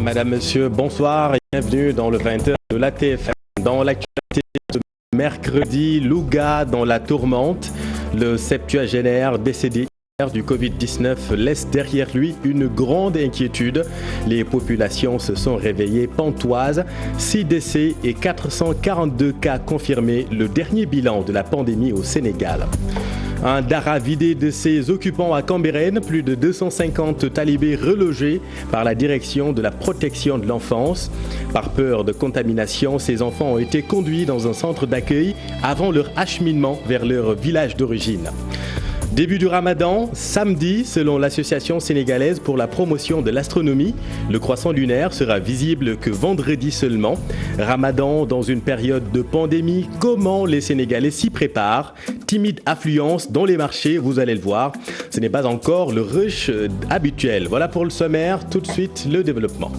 Madame, Monsieur, bonsoir et bienvenue dans le 20h de la TFM. Dans l'actualité de mercredi, Louga dans la tourmente. Le septuagénaire décédé hier du Covid-19 laisse derrière lui une grande inquiétude. Les populations se sont réveillées pantoises. 6 décès et 442 cas confirmés, le dernier bilan de la pandémie au Sénégal. Un Dara vidé de ses occupants à Cambérène, plus de 250 talibés relogés par la direction de la protection de l'enfance. Par peur de contamination, ces enfants ont été conduits dans un centre d'accueil avant leur acheminement vers leur village d'origine. Début du Ramadan, samedi, selon l'Association sénégalaise pour la promotion de l'astronomie, le croissant lunaire sera visible que vendredi seulement. Ramadan dans une période de pandémie, comment les Sénégalais s'y préparent? Timide affluence dans les marchés, vous allez le voir. Ce n'est pas encore le rush habituel. Voilà pour le sommaire, tout de suite le développement.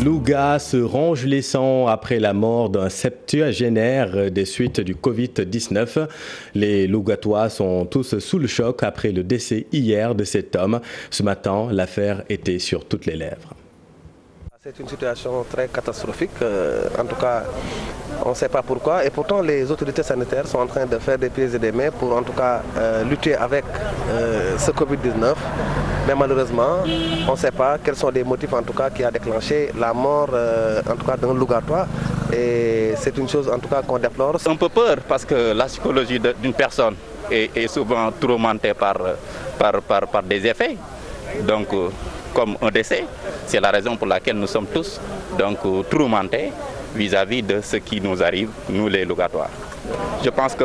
Louga se range les sangs après la mort d'un septuagénaire des suites du Covid-19. Les Lougatois sont tous sous le choc après le décès hier de cet homme. Ce matin, l'affaire était sur toutes les lèvres. C'est une situation très catastrophique, en tout cas on ne sait pas pourquoi et pourtant les autorités sanitaires sont en train de faire des pieds et des mains pour en tout cas lutter avec ce Covid-19. Mais malheureusement, on ne sait pas quels sont les motifs en tout cas qui a déclenché la mort en tout cas d'un Lougatois et c'est une chose en tout cas qu'on déplore. Un peu peur parce que la psychologie d'une personne est souvent tourmentée par des effets. Donc comme un décès, c'est la raison pour laquelle nous sommes tous donc tourmentés vis-à-vis de ce qui nous arrive, nous les Lougatois. Je pense que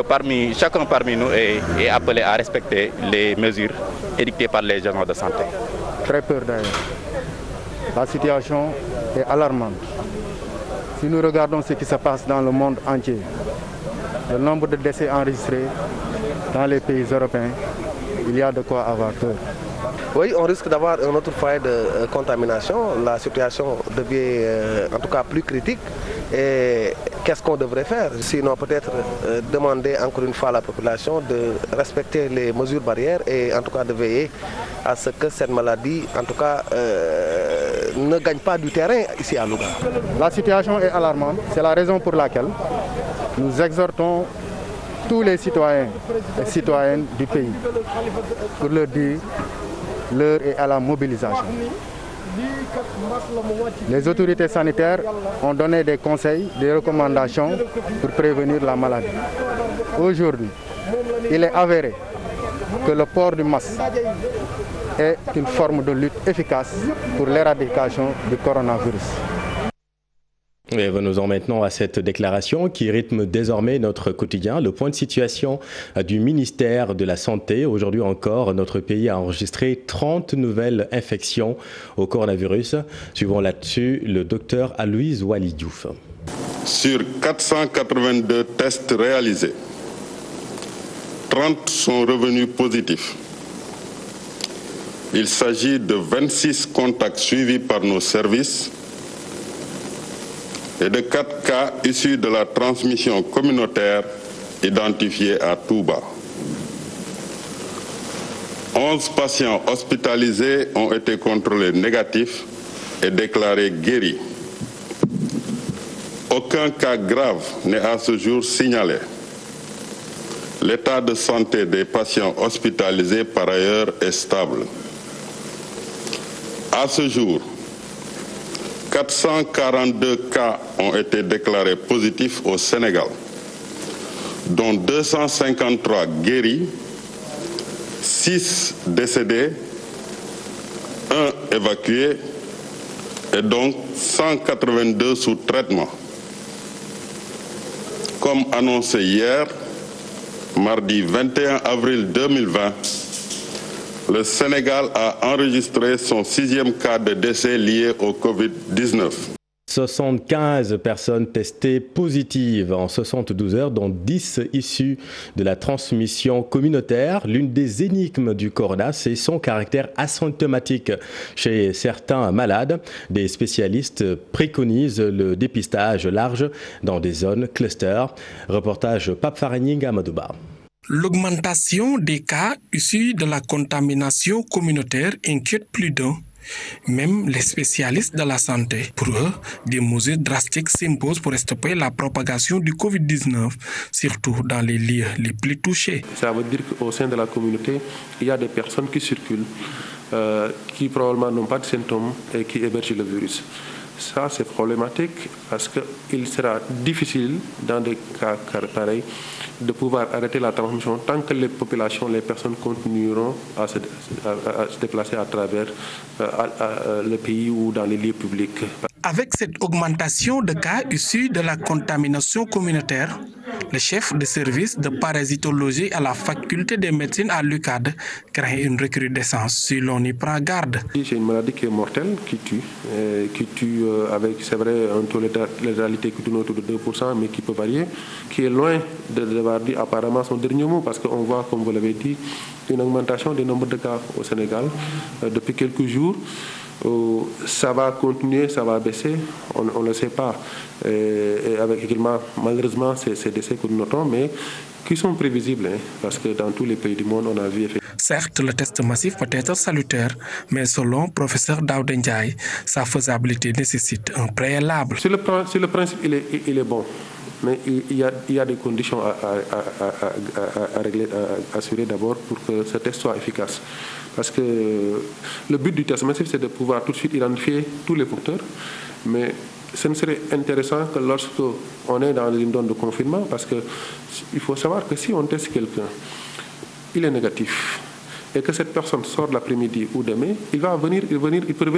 chacun parmi nous est appelé à respecter les mesures édictées par les agents de santé. Très peur d'ailleurs. La situation est alarmante. Si nous regardons ce qui se passe dans le monde entier, le nombre de décès enregistrés dans les pays européens, il y a de quoi avoir peur. Oui, on risque d'avoir un autre foyer de contamination. La situation devient en tout cas plus critique. Et qu'est-ce qu'on devrait faire? Sinon peut-être demander encore une fois à la population de respecter les mesures barrières et en tout cas de veiller à ce que cette maladie en tout cas ne gagne pas du terrain ici à Louga. La situation est alarmante, c'est la raison pour laquelle nous exhortons tous les citoyens et citoyennes du pays pour leur dire l'heure est à la mobilisation. Les autorités sanitaires ont donné des conseils, des recommandations pour prévenir la maladie. Aujourd'hui, il est avéré que le port du masque est une forme de lutte efficace pour l'éradication du coronavirus. Et venons-en maintenant à cette déclaration qui rythme désormais notre quotidien. Le point de situation du ministère de la Santé. Aujourd'hui encore, notre pays a enregistré 30 nouvelles infections au coronavirus. Suivons là-dessus le docteur Aloïse Wali Diouf. Sur 482 tests réalisés, 30 sont revenus positifs. Il s'agit de 26 contacts suivis par nos services et de 4 cas issus de la transmission communautaire identifiés à Touba. 11 patients hospitalisés ont été contrôlés négatifs et déclarés guéris. Aucun cas grave n'est à ce jour signalé. L'état de santé des patients hospitalisés par ailleurs est stable. À ce jour, 442 cas ont été déclarés positifs au Sénégal, dont 253 guéris, 6 décédés, 1 évacué et donc 182 sous traitement. Comme annoncé hier, mardi 21 avril 2020, le Sénégal a enregistré son 6e cas de décès lié au Covid-19. 75 personnes testées positives en 72 heures, dont 10 issues de la transmission communautaire. L'une des énigmes du corona, c'est son caractère asymptomatique chez certains malades. Des spécialistes préconisent le dépistage large dans des zones clusters. Reportage Pape Faraning à Madouba. L'augmentation des cas issus de la contamination communautaire inquiète plus d'un. Même les spécialistes de la santé. Pour eux, des mesures drastiques s'imposent pour stopper la propagation du Covid-19, surtout dans les lieux les plus touchés. Ça veut dire qu'au sein de la communauté, il y a des personnes qui circulent, qui probablement n'ont pas de symptômes et qui hébergent le virus. Ça, c'est problématique parce qu'il sera difficile, dans des cas pareils, de pouvoir arrêter la transmission tant que les populations, les personnes continueront à se déplacer à travers le pays ou dans les lieux publics. Avec cette augmentation de cas issus de la contamination communautaire, le chef de service de parasitologie à la faculté de médecine à l'UCAD craint une recrudescence si l'on y prend garde. C'est une maladie qui est mortelle, qui tue avec, c'est vrai, un taux de létalité qui tourne autour de 2%, mais qui peut varier, qui est loin de devoir dire apparemment son dernier mot, parce qu'on voit, comme vous l'avez dit, une augmentation du nombre de cas au Sénégal depuis quelques jours. Ça va continuer, ça va baisser, on ne le sait pas. Et avec également, malheureusement, ces décès que nous notons, mais qui sont prévisibles, parce que dans tous les pays du monde, on a vu effectivement. Certes, le test massif peut être salutaire, mais selon le professeur Daouda Ndiaye, sa faisabilité nécessite un préalable. Sur le principe, il est bon. Mais il y a des conditions à régler, à assurer d'abord pour que ce test soit efficace. Parce que le but du test massif, c'est de pouvoir tout de suite identifier tous les porteurs. Mais ce ne serait intéressant que lorsque on est dans une zone de confinement, parce qu'il faut savoir que si on teste quelqu'un, il est négatif, et que cette personne sort l'après-midi ou demain, il peut revenir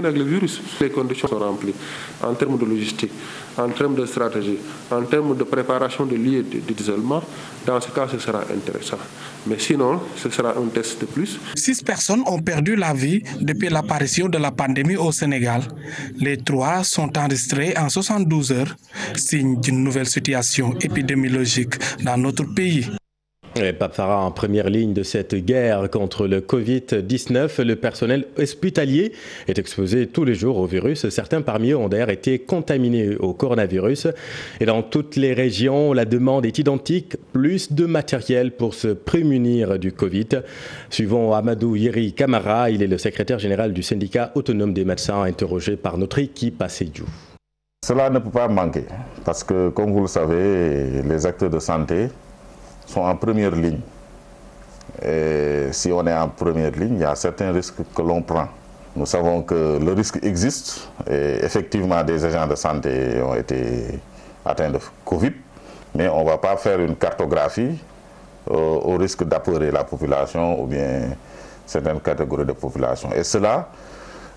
avec le virus. Les conditions sont remplies en termes de logistique, en termes de stratégie, en termes de préparation de lieux d'isolement. Dans ce cas, ce sera intéressant. Mais sinon, ce sera un test de plus. 6 personnes ont perdu la vie depuis l'apparition de la pandémie au Sénégal. Les 3 sont enregistrés en 72 heures, signe d'une nouvelle situation épidémiologique dans notre pays. Et Pape Farah en première ligne de cette guerre contre le Covid-19. Le personnel hospitalier est exposé tous les jours au virus. Certains parmi eux ont d'ailleurs été contaminés au coronavirus. Et dans toutes les régions, la demande est identique. Plus de matériel pour se prémunir du Covid. Suivons Amadou Yeri Kamara. Il est le secrétaire général du syndicat autonome des médecins, interrogé par notre équipe à Sédhiou. Cela ne peut pas manquer parce que, comme vous le savez, les acteurs de santé sont en première ligne. Et si on est en première ligne, il y a certains risques que l'on prend. Nous savons que le risque existe et effectivement des agents de santé ont été atteints de Covid, mais on ne va pas faire une cartographie au risque d'apeurer la population ou bien certaines catégories de population. Et cela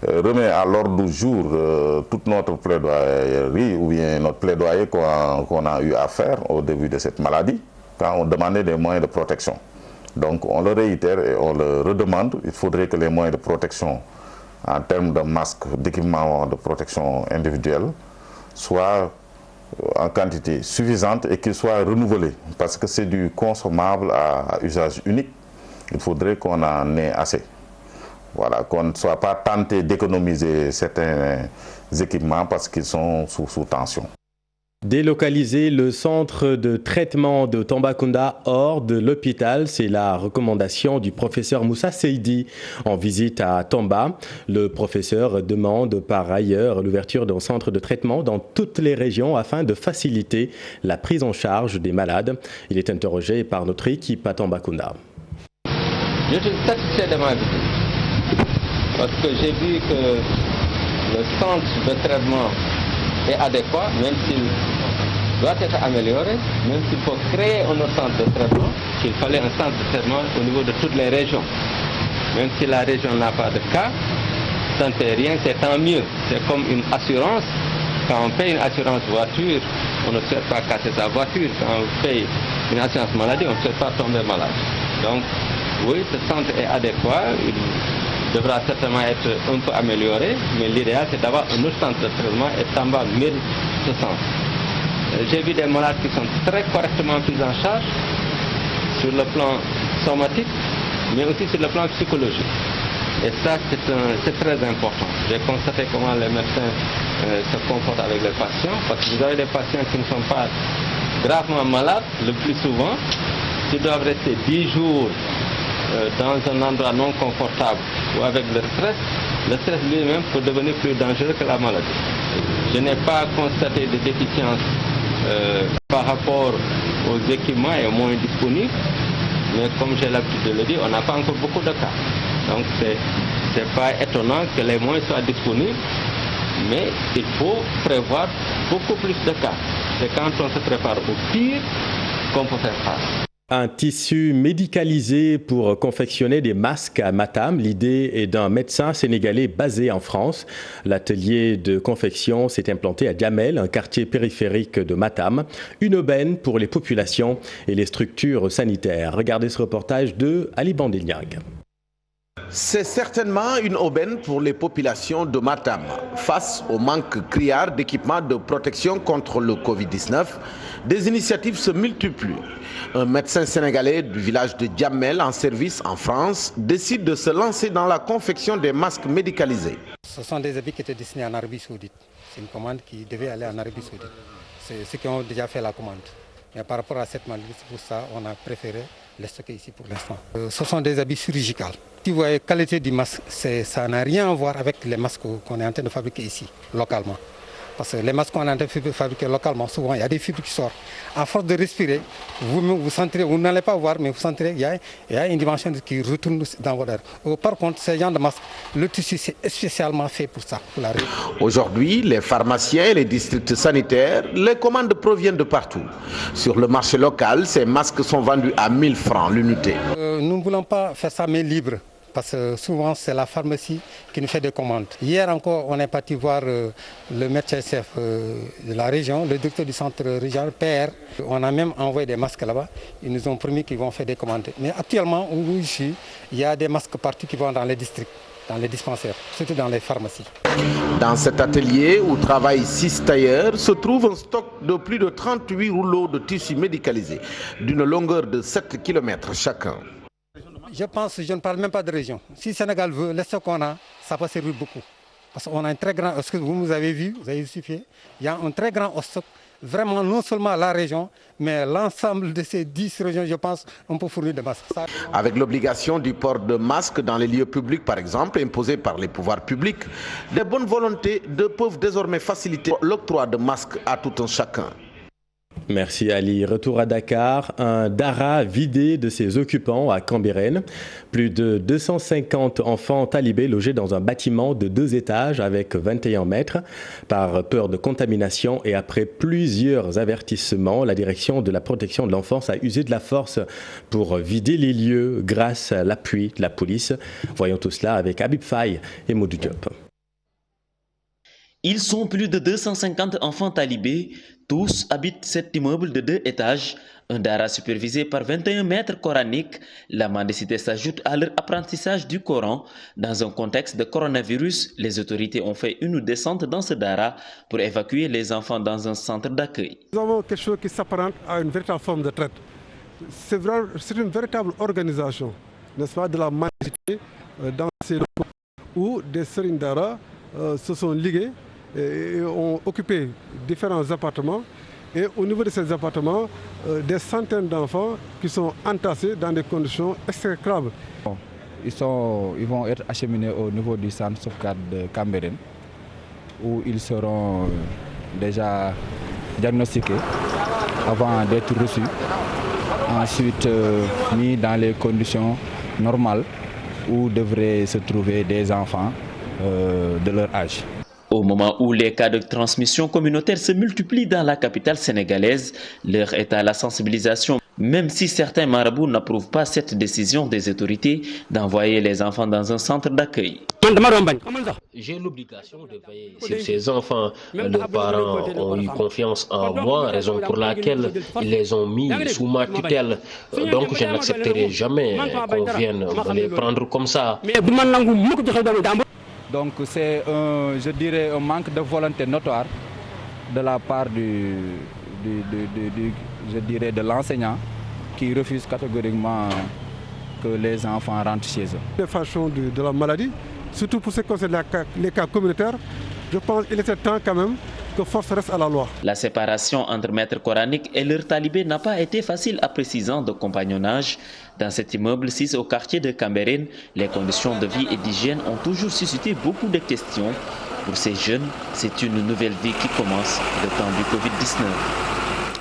remet à l'ordre du jour toute notre plaidoyerie ou bien notre plaidoyer qu'on a eu à faire au début de cette maladie, quand on demandait des moyens de protection. Donc on le réitère et on le redemande. Il faudrait que les moyens de protection en termes de masques, d'équipements de protection individuelle soient en quantité suffisante et qu'ils soient renouvelés. Parce que c'est du consommable à usage unique. Il faudrait qu'on en ait assez. Voilà, qu'on ne soit pas tenté d'économiser certains équipements parce qu'ils sont sous tension. Délocaliser le centre de traitement de Tambacounda hors de l'hôpital, c'est la recommandation du professeur Moussa Seydi en visite à Tamba. Le professeur demande par ailleurs l'ouverture d'un centre de traitement dans toutes les régions afin de faciliter la prise en charge des malades. Il est interrogé par notre équipe à Tambacounda. Je suis satisfait de ma visite parce que j'ai vu que le centre de traitement est adéquat, même s'il doit être amélioré, même s'il faut créer un autre centre de traitement, qu'il fallait un centre de traitement au niveau de toutes les régions. Même si la région n'a pas de cas, ça ne fait rien, c'est tant mieux. C'est comme une assurance. Quand on paye une assurance voiture, on ne souhaite pas casser sa voiture. Quand on paye une assurance maladie, on ne souhaite pas tomber malade. Donc, oui, ce centre est adéquat. devra certainement être un peu amélioré, mais l'idéal c'est d'avoir un autre centre de traitement et Tamba mérite ce sens. J'ai vu des malades qui sont très correctement pris en charge sur le plan somatique, mais aussi sur le plan psychologique. Et ça, c'est très important. J'ai constaté comment les médecins se comportent avec les patients, parce que vous avez des patients qui ne sont pas gravement malades, le plus souvent, qui doivent rester 10 jours dans un endroit non confortable ou avec le stress lui-même peut devenir plus dangereux que la maladie. Je n'ai pas constaté de déficience par rapport aux équipements et aux moyens disponibles, mais comme j'ai l'habitude de le dire, on n'a pas encore beaucoup de cas. Donc c'est pas étonnant que les moyens soient disponibles, mais il faut prévoir beaucoup plus de cas. C'est quand on se prépare au pire qu'on peut faire face. Un tissu médicalisé pour confectionner des masques à Matam. L'idée est d'un médecin sénégalais basé en France. L'atelier de confection s'est implanté à Diamel, un quartier périphérique de Matam. Une aubaine pour les populations et les structures sanitaires. Regardez ce reportage de Ali Bandeliang. C'est certainement une aubaine pour les populations de Matam. Face au manque criard d'équipements de protection contre le Covid-19, des initiatives se multiplient. Un médecin sénégalais du village de Diamel en service en France décide de se lancer dans la confection des masques médicalisés. Ce sont des habits qui étaient destinés en Arabie Saoudite. C'est une commande qui devait aller en Arabie Saoudite. C'est ceux qui ont déjà fait la commande. Mais par rapport à cette maladie, c'est pour ça qu'on a préféré les stocker ici pour l'instant. Ce sont des habits chirurgicaux. Si vous voyez la qualité du masque, ça n'a rien à voir avec les masques qu'on est en train de fabriquer ici, localement. Parce que les masques qu'on est en train de fabriquer localement, souvent il y a des fibres qui sortent. À force de respirer, vous sentirez, vous n'allez pas voir, mais vous sentirez qu'il y a une dimension qui retourne dans votre air. Par contre, ce genre de masque, le tissu c'est spécialement fait pour ça. Aujourd'hui, les pharmaciens et les districts sanitaires, les commandes proviennent de partout. Sur le marché local, ces masques sont vendus à 1000 francs l'unité. Nous ne voulons pas faire ça main libre. Parce que souvent, c'est la pharmacie qui nous fait des commandes. Hier encore, on est parti voir le médecin-chef de la région, le directeur du centre régional, PR. On a même envoyé des masques là-bas. Ils nous ont promis qu'ils vont faire des commandes. Mais actuellement, où je suis, il y a des masques partout qui vont dans les districts, dans les dispensaires, surtout dans les pharmacies. Dans cet atelier où travaillent 6 tailleurs, se trouve un stock de plus de 38 rouleaux de tissu médicalisé, d'une longueur de 7 km chacun. Je pense, je ne parle même pas de région. Si le Sénégal veut, le stock qu'on a, ça peut servir beaucoup. Parce qu'on a un très grand, ce que vous avez vu, vous avez justifié, il y a un très grand stock, vraiment non seulement la région, mais l'ensemble de ces 10 régions, je pense, on peut fournir des masques. Avec l'obligation du port de masques dans les lieux publics, par exemple, imposée par les pouvoirs publics, les bonnes volontés peuvent désormais faciliter l'octroi de masques à tout un chacun. Merci Ali. Retour à Dakar, un dara vidé de ses occupants à Cambérène. Plus de 250 enfants talibés logés dans un bâtiment de 2 étages avec 21 mètres. Par peur de contamination et après plusieurs avertissements, la direction de la protection de l'enfance a usé de la force pour vider les lieux grâce à l'appui de la police. Voyons tout cela avec Habib Faye et Modou Diop. Ils sont plus de 250 enfants talibés. Tous habitent cet immeuble de 2 étages, un dara supervisé par 21 maîtres coraniques. La mendicité s'ajoute à leur apprentissage du Coran. Dans un contexte de coronavirus, les autorités ont fait une descente dans ce dara pour évacuer les enfants dans un centre d'accueil. Nous avons quelque chose qui s'apparente à une véritable forme de traite. C'est une véritable organisation, n'est-ce pas, de la mendicité dans ces locaux où des sérines dara se sont ligués et ont occupé différents appartements. Et au niveau de ces appartements, des centaines d'enfants qui sont entassés dans des conditions exécrables. Ils vont être acheminés au niveau du centre sauvegarde de Cambérène, où ils seront déjà diagnostiqués avant d'être reçus. Ensuite, mis dans les conditions normales où devraient se trouver des enfants de leur âge. Au moment où les cas de transmission communautaire se multiplient dans la capitale sénégalaise, l'heure est à la sensibilisation. Même si certains marabouts n'approuvent pas cette décision des autorités d'envoyer les enfants dans un centre d'accueil. J'ai l'obligation de veiller sur ces enfants. Leurs parents ont eu confiance en moi, raison pour laquelle ils les ont mis sous ma tutelle. Donc je n'accepterai jamais qu'on vienne me les prendre comme ça. Donc c'est, je dirais, un manque de volonté notoire de la part de l'enseignant qui refuse catégoriquement que les enfants rentrent chez eux. Les façons de la maladie, surtout pour ce qui concerne les cas communautaires, je pense qu'il était temps quand même que force reste à la loi. La séparation entre maîtres coraniques et leurs talibés n'a pas été facile à précisant de compagnonnage. Dans cet immeuble 6 au quartier de Cambérène, les conditions de vie et d'hygiène ont toujours suscité beaucoup de questions. Pour ces jeunes, c'est une nouvelle vie qui commence le temps du Covid-19.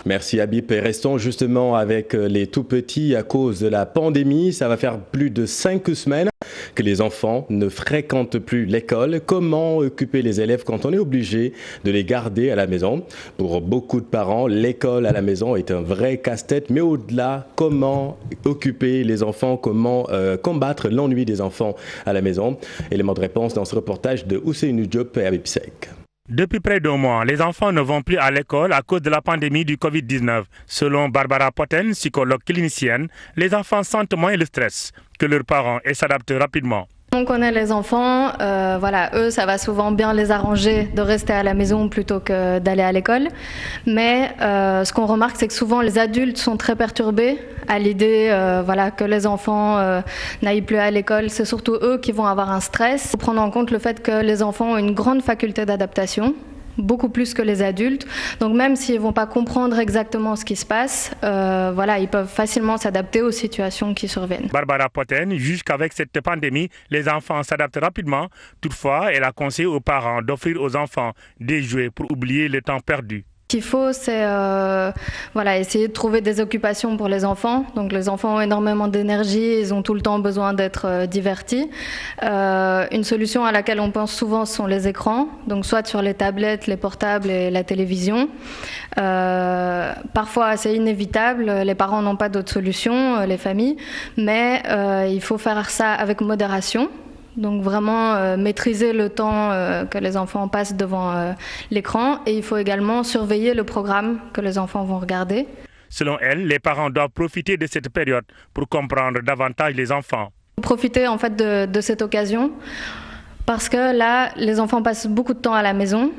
Merci Habib. Et restons justement avec les tout-petits à cause de la pandémie. Ça va faire plus de 5 semaines que les enfants ne fréquentent plus l'école. Comment occuper les élèves quand on est obligé de les garder à la maison? Pour beaucoup de parents, l'école à la maison est un vrai casse-tête. Mais au-delà, comment occuper les enfants? Comment combattre l'ennui des enfants à la maison? Élément de réponse dans ce reportage de Ousseynou Diop et Habib Sek. Depuis près d'un mois, les enfants ne vont plus à l'école à cause de la pandémie du Covid-19. Selon Barbara Poten, psychologue clinicienne, les enfants sentent moins le stress que leurs parents et s'adaptent rapidement. On connaît les enfants, voilà, eux, ça va souvent bien les arranger de rester à la maison plutôt que d'aller à l'école. Mais ce qu'on remarque, c'est que souvent les adultes sont très perturbés à l'idée voilà, que les enfants n'aillent plus à l'école. C'est surtout eux qui vont avoir un stress. Il faut prendre en compte le fait que les enfants ont une grande faculté d'adaptation, beaucoup plus que les adultes. Donc même s'ils ne vont pas comprendre exactement ce qui se passe, voilà, ils peuvent facilement s'adapter aux situations qui surviennent. Barbara Poten juge qu'avec cette pandémie, les enfants s'adaptent rapidement. Toutefois, elle a conseillé aux parents d'offrir aux enfants des jouets pour oublier le temps perdu. Ce qu'il faut, c'est voilà, essayer de trouver des occupations pour les enfants. Donc les enfants ont énormément d'énergie, ils ont tout le temps besoin d'être divertis. Une solution à laquelle on pense souvent sont les écrans, donc soit sur les tablettes, les portables et la télévision. Parfois c'est inévitable, les parents n'ont pas d'autre solution, les familles, mais il faut faire ça avec modération. Donc vraiment maîtriser le temps que les enfants passent devant l'écran, et il faut également surveiller le programme que les enfants vont regarder. Selon elle, les parents doivent profiter de cette période pour comprendre davantage les enfants. Profiter en fait de cette occasion parce que là, les enfants passent beaucoup de temps à la maison.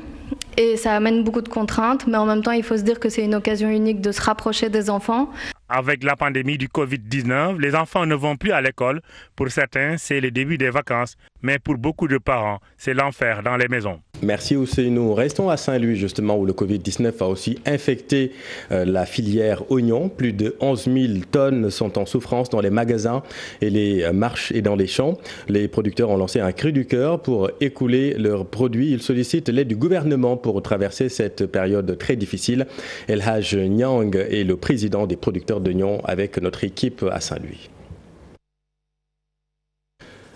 Et ça amène beaucoup de contraintes, mais en même temps, il faut se dire que c'est une occasion unique de se rapprocher des enfants. Avec la pandémie du Covid-19, les enfants ne vont plus à l'école. Pour certains, c'est le début des vacances, mais pour beaucoup de parents, c'est l'enfer dans les maisons. Merci Ousseynou. Restons à Saint-Louis, justement, où le Covid-19 a aussi infecté la filière oignon. Plus de 11 000 tonnes sont en souffrance dans les magasins et les marches et dans les champs. Les producteurs ont lancé un cri du cœur pour écouler leurs produits. Ils sollicitent l'aide du gouvernement pour traverser cette période très difficile. El Haj Nyang est le président des producteurs d'oignons avec notre équipe à Saint-Louis.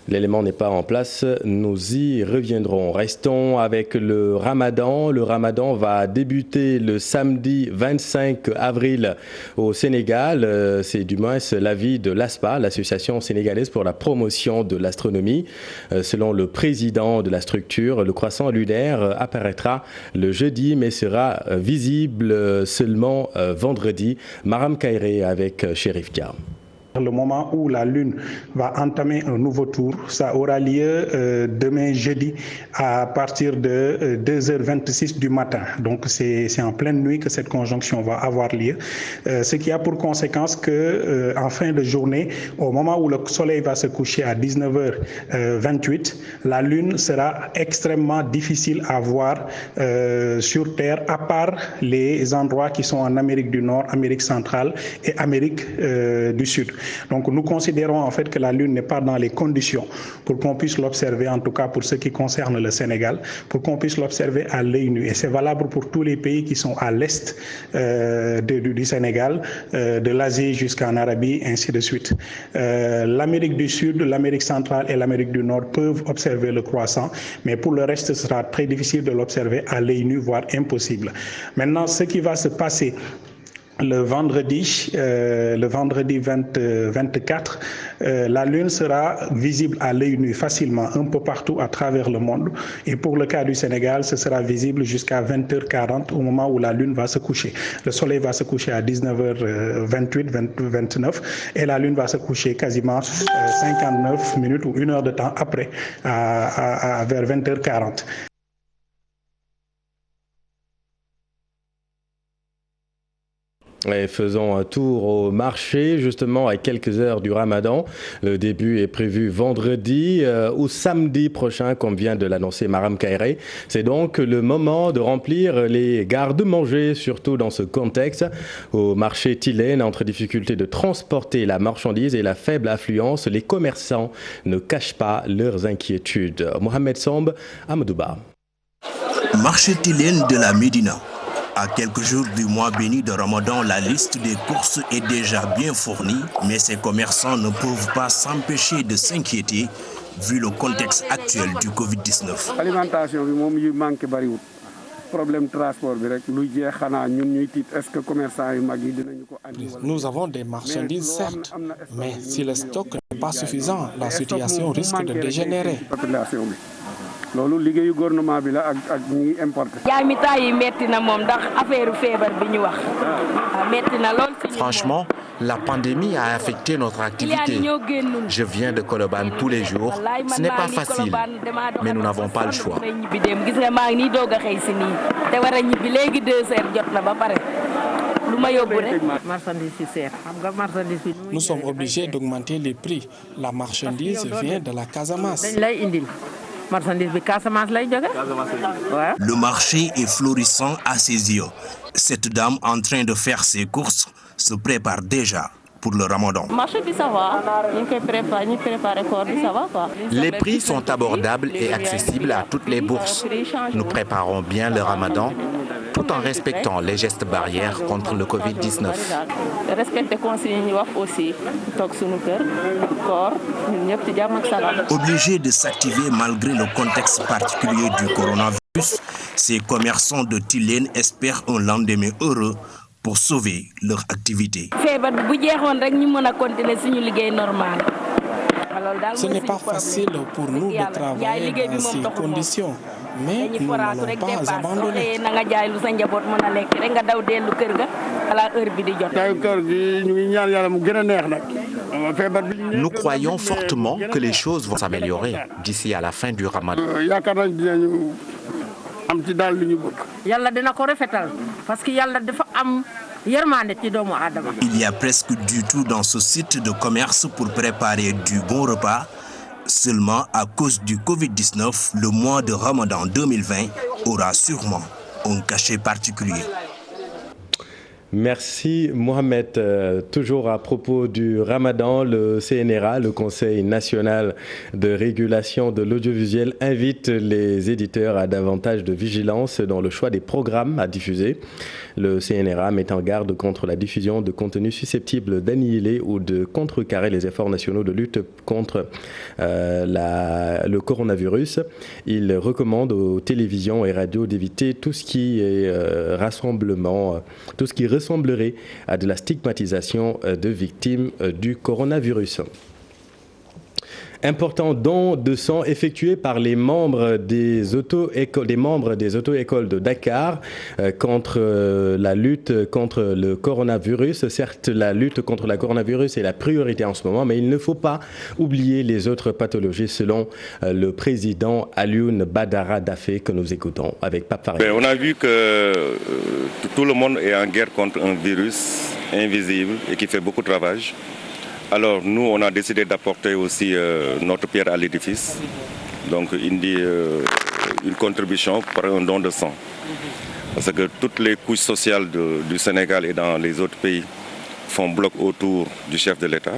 L'élément n'est pas en place, nous y reviendrons. Restons avec le Ramadan. Le Ramadan va débuter le samedi 25 avril au Sénégal. C'est du moins l'avis de l'ASPA, l'Association sénégalaise pour la promotion de l'astronomie. Selon le président de la structure, le croissant lunaire apparaîtra le jeudi, mais sera visible seulement vendredi. Maram Kairé avec Chérif Dia. Le moment où la Lune va entamer un nouveau tour, ça aura lieu demain jeudi à partir de 2h26 du matin. Donc c'est en pleine nuit que cette conjonction va avoir lieu. Ce qui a pour conséquence que en fin de journée, au moment où le soleil va se coucher à 19h28, la Lune sera extrêmement difficile à voir sur Terre, à part les endroits qui sont en Amérique du Nord, Amérique centrale et Amérique du Sud. Donc nous considérons en fait que la Lune n'est pas dans les conditions pour qu'on puisse l'observer, en tout cas pour ce qui concerne le Sénégal, pour qu'on puisse l'observer à l'œil nu. Et c'est valable pour tous les pays qui sont à l'est du Sénégal, de l'Asie jusqu'en Arabie, ainsi de suite. L'Amérique du Sud, l'Amérique centrale et l'Amérique du Nord peuvent observer le croissant, mais pour le reste, ce sera très difficile de l'observer à l'œil nu, voire impossible. Maintenant, ce qui va se passer le vendredi 24, la Lune sera visible à l'œil nu facilement un peu partout à travers le monde. Et pour le cas du Sénégal, ce sera visible jusqu'à 20h40 au moment où la Lune va se coucher. Le Soleil va se coucher à 19h28, 29 et la Lune va se coucher quasiment 59 minutes ou 1 heure de temps après, vers 20h40. Et faisons un tour au marché, justement, à quelques heures du Ramadan. Le début est prévu vendredi ou samedi prochain, comme vient de l'annoncer Maram Kairé. C'est donc le moment de remplir les garde-manger, surtout dans ce contexte. Au marché Tilène, entre difficultés de transporter la marchandise et la faible affluence, les commerçants ne cachent pas leurs inquiétudes. Mohamed Samb, Amadouba. Marché Tilène de la Médina. À quelques jours du mois béni de Ramadan, la liste des courses est déjà bien fournie, mais ces commerçants ne peuvent pas s'empêcher de s'inquiéter vu le contexte actuel du Covid-19. L'alimentation, problème transport. Nous avons des marchandises, certes, mais si le stock n'est pas suffisant, la situation risque de dégénérer. Franchement, la pandémie a affecté notre activité. Je viens de Colobane tous les jours. Ce n'est pas facile, mais nous n'avons pas le choix. Nous sommes obligés d'augmenter les prix. La marchandise vient de la Casamance. Le marché est florissant à ses yeux. Cette dame en train de faire ses courses se prépare déjà pour le Ramadan. Les prix sont abordables et accessibles à toutes les bourses. Nous préparons bien le Ramadan tout en respectant les gestes barrières contre le Covid-19. Obligés de s'activer malgré le contexte particulier du coronavirus, ces commerçants de Tilène espèrent un lendemain heureux pour sauver leur activité. Ce n'est pas facile pour nous de travailler dans ces conditions, mais nous n'allons pas abandonner. Nous croyons fortement que les choses vont s'améliorer d'ici à la fin du Ramadan. Il y a presque du tout dans ce site de commerce pour préparer du bon repas. Seulement à cause du Covid-19, le mois de Ramadan 2020 aura sûrement un cachet particulier. Merci Mohamed. Toujours à propos du Ramadan, le CNRA, le Conseil national de régulation de l'audiovisuel, invite les éditeurs à davantage de vigilance dans le choix des programmes à diffuser. Le CNRA met en garde contre la diffusion de contenus susceptibles d'annihiler ou de contrecarrer les efforts nationaux de lutte contre le coronavirus. Il recommande aux télévisions et radios d'éviter tout ce qui est tout ce qui ressemblerait à de la stigmatisation de victimes du coronavirus. Important don de sang effectué par les membres des auto-écoles de Dakar contre la lutte contre le coronavirus. Certes, la lutte contre le coronavirus est la priorité en ce moment, mais il ne faut pas oublier les autres pathologies selon le président Alioune Badara Dafé que nous écoutons avec Pape Farid. On a vu que tout le monde est en guerre contre un virus invisible et qui fait beaucoup de ravages. Alors nous, on a décidé d'apporter aussi notre pierre à l'édifice, donc une contribution par un don de sang. Parce que toutes les couches sociales du Sénégal et dans les autres pays font bloc autour du chef de l'État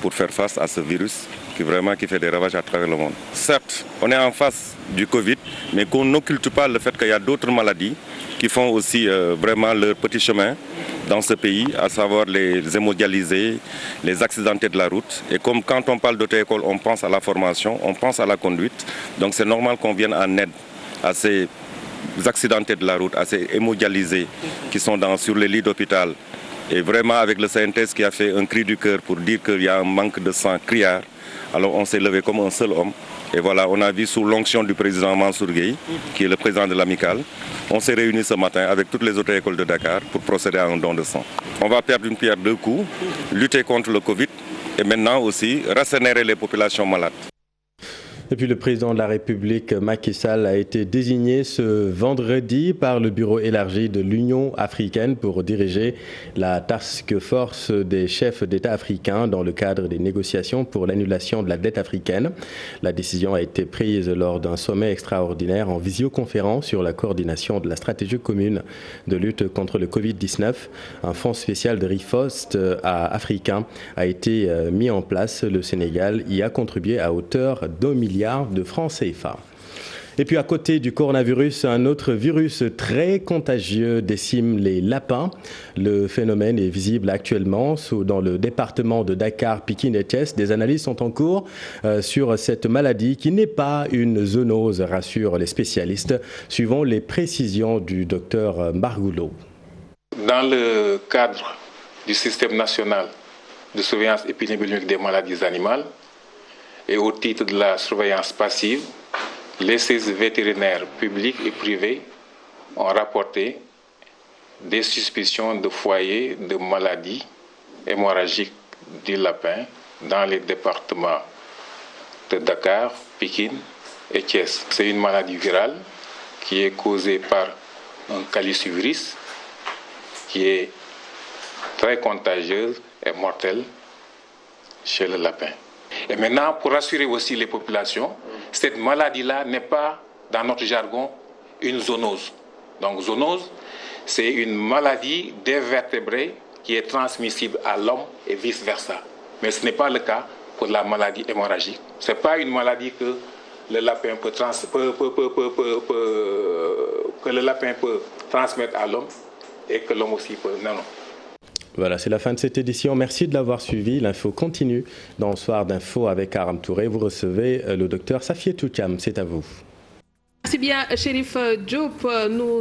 pour faire face à ce virus qui fait des ravages à travers le monde. Certes, on est en face du Covid, mais qu'on n'occulte pas le fait qu'il y a d'autres maladies qui font aussi vraiment leur petit chemin dans ce pays, à savoir les hémodialysés, les accidentés de la route. Et comme quand on parle d'auto-école, on pense à la formation, on pense à la conduite. Donc c'est normal qu'on vienne en aide à ces accidentés de la route, à ces hémodialysés qui sont sur les lits d'hôpital Et vraiment avec le CNTS qui a fait un cri du cœur pour dire qu'il y a un manque de sang criard, alors on s'est levé comme un seul homme. Et voilà, on a vu sous l'onction du président Mansour Gueye, qui est le président de l'amicale, on s'est réunis ce matin avec toutes les autres écoles de Dakar pour procéder à un don de sang. On va perdre une pierre deux coups, lutter contre le Covid et maintenant aussi rasséréner les populations malades. Et puis le président de la République, Macky Sall, a été désigné ce vendredi par le bureau élargi de l'Union africaine pour diriger la task force des chefs d'État africains dans le cadre des négociations pour l'annulation de la dette africaine. La décision a été prise lors d'un sommet extraordinaire en visioconférence sur la coordination de la stratégie commune de lutte contre le Covid-19. Un fonds spécial de riposte africain a été mis en place. Le Sénégal y a contribué à hauteur d'1 milliard de francs CFA. Et puis à côté du coronavirus, un autre virus très contagieux décime les lapins. Le phénomène est visible actuellement dans le département de Dakar, Pikine et Thiès. Des analyses sont en cours sur cette maladie qui n'est pas une zoonose, rassurent les spécialistes, suivant les précisions du docteur Margoulot. Dans le cadre du système national de surveillance épidémiologique des maladies animales, et au titre de la surveillance passive, les services vétérinaires publics et privés ont rapporté des suspicions de foyers de maladies hémorragiques du lapin dans les départements de Dakar, Pikine et Thiès. C'est une maladie virale qui est causée par un calicivirus qui est très contagieuse et mortelle chez le lapin. Et maintenant, pour rassurer aussi les populations, cette maladie-là n'est pas, dans notre jargon, une zoonose. Donc, zoonose, c'est une maladie des vertébrés qui est transmissible à l'homme et vice-versa. Mais ce n'est pas le cas pour la maladie hémorragique. Ce n'est pas une maladie que le lapin peut transmettre à l'homme et que l'homme aussi peut. Non, non. Voilà, c'est la fin de cette édition. Merci de l'avoir suivi. L'info continue dans le soir d'info avec Aram Touré. Vous recevez le docteur Safié Toucham. C'est à vous. Merci bien, Chérif Diop. Nous